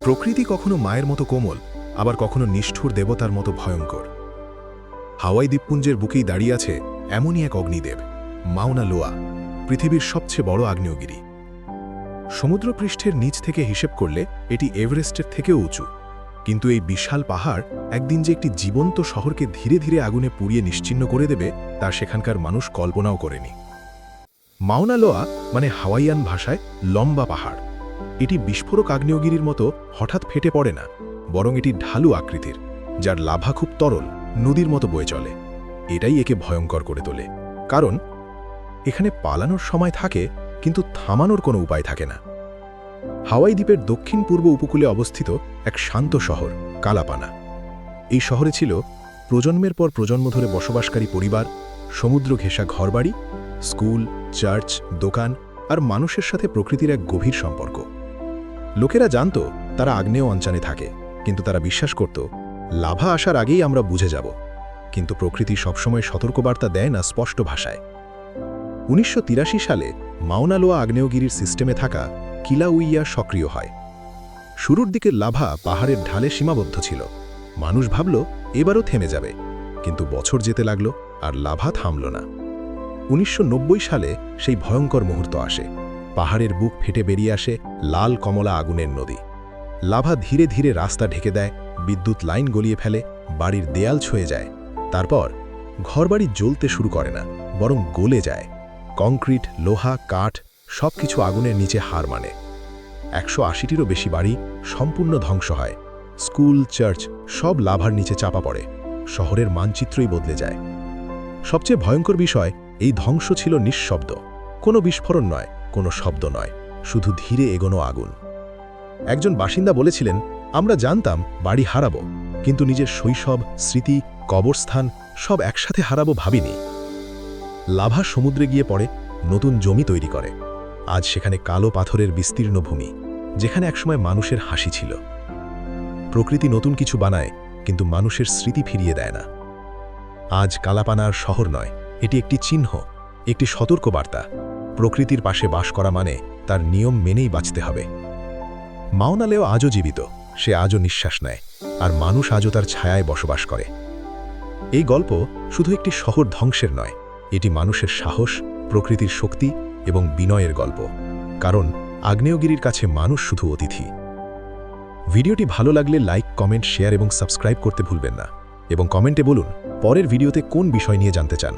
প্রকৃতি কখনো মায়ের মতো কোমল, আবার কখনো নিষ্ঠুর দেবতার মতো ভয়ঙ্কর। হাওয়াই দ্বীপপুঞ্জের বুকেই দাঁড়িয়ে আছে এমনই এক অগ্নিদেব, মাউনা লোয়া, পৃথিবীর সবচেয়ে বড় আগ্নেয়গিরি। সমুদ্রপৃষ্ঠের নিচ থেকে হিসেব করলে এটি এভারেস্টের থেকেও উঁচু, কিন্তু এই বিশাল পাহাড় একদিন যে একটি জীবন্ত শহরকে ধীরে ধীরে আগুনে পুড়িয়ে নিশ্চিহ্ন করে দেবে তা সেখানকার মানুষ কল্পনাও করেনি। মাউনা লোয়া মানে হাওয়াইয়ান ভাষায় লম্বা পাহাড়। এটি বিস্ফোরক আগ্নেয়গিরির মতো হঠাৎ ফেটে পড়ে না, বরং এটি ঢালু আকৃতির, যার লাভা খুব তরল, নদীর মতো বয়ে চলে। এটাই একে ভয়ঙ্কর করে তোলে, কারণ এখানে পালানোর সময় থাকে কিন্তু থামানোর কোনো উপায় থাকে না। হাওয়াই দ্বীপের দক্ষিণ পূর্ব উপকূলে অবস্থিত এক শান্ত শহর কালাপানা। এই শহরে ছিল প্রজন্মের পর প্রজন্ম ধরে বসবাসকারী পরিবার, সমুদ্র ঘেঁষা ঘরবাড়ি, স্কুল, চার্চ, দোকান আর মানুষের সাথে প্রকৃতির এক গভীর সম্পর্ক। লোকেরা জানত তারা আগ্নেয় অঞ্চলে থাকে, কিন্তু তারা বিশ্বাস করত লাভা আসার আগেই আমরা বুঝে যাব। কিন্তু প্রকৃতি সবসময় সতর্কবার্তা দেয় না স্পষ্ট ভাষায়। ১৯৮৩ সালে মাউনা লোয়া আগ্নেয়গিরির সিস্টেমে থাকা কিলাউইয়া সক্রিয় হয়। শুরুর দিকে লাভা পাহাড়ের ঢালে সীমাবদ্ধ ছিল। মানুষ ভাবল এবারও থেমে যাবে, কিন্তু বছর যেতে লাগল আর লাভা থামল না। ১৯৯০ সালে সেই ভয়ঙ্কর মুহূর্ত আসে। পাহাড়ের বুক ফেটে বেরিয়ে আসে লাল কমলা আগুনের নদী। লাভা ধীরে ধীরে রাস্তা ঢেকে দেয়, বিদ্যুৎ লাইন গলিয়ে ফেলে, বাড়ির দেয়াল ছুঁয়ে যায়। তারপর ঘরবাড়ি জ্বলতে শুরু করে না, বরং গলে যায়। কংক্রিট, লোহা, কাঠ সবকিছু আগুনের নিচে হার মানে। ১৮০টিরও বেশি বাড়ি সম্পূর্ণ ধ্বংস হয়। স্কুল, চার্চ সব লাভার নিচে চাপা পড়ে। শহরের মানচিত্রই বদলে যায়। সবচেয়ে ভয়ঙ্কর বিষয়, এই ধ্বংস ছিল নিঃশব্দ। কোনো বিস্ফোরণ নয়, কোনো শব্দ নয়, শুধু ধীরে এগোনো আগুন। একজন বাসিন্দা বলেছিলেন, আমরা জানতাম বাড়ি হারাবো, কিন্তু নিজের শৈশব, স্মৃতি, কবরস্থান সব একসাথে হারাবো ভাবিনি। লাভা সমুদ্রে গিয়ে পড়ে, নতুন জমি তৈরি করে। আজ সেখানে কালো পাথরের বিস্তীর্ণ ভূমি, যেখানে একসময় মানুষের হাসি ছিল। প্রকৃতি নতুন কিছু বানায়, কিন্তু মানুষের স্মৃতি ফিরিয়ে দেয় না। আজ কালাপানার শহর নয়, এটি একটি চিহ্ন, একটি সতর্কবার্তা। প্রকৃতির পাশে বাস করা মানে তার নিয়ম মেনেই বাঁচতে হবে। মাউনা লোয়া আজও জীবিত, সে আজও নিঃশ্বাস নেয়, আর মানুষ আজও তার ছায়ায় বসবাস করে। এই গল্প শুধু একটি শহর ধ্বংসের নয়, এটি মানুষের সাহস, প্রকৃতির শক্তি এবং বিনয়ের গল্প। কারণ আগ্নেয়গিরির কাছে মানুষ শুধু অতিথি। ভিডিওটি ভালো লাগলে লাইক, কমেন্ট, শেয়ার এবং সাবস্ক্রাইব করতে ভুলবেন না। এবং কমেন্টে বলুন পরের ভিডিওতে কোন বিষয় নিয়ে জানতে চান।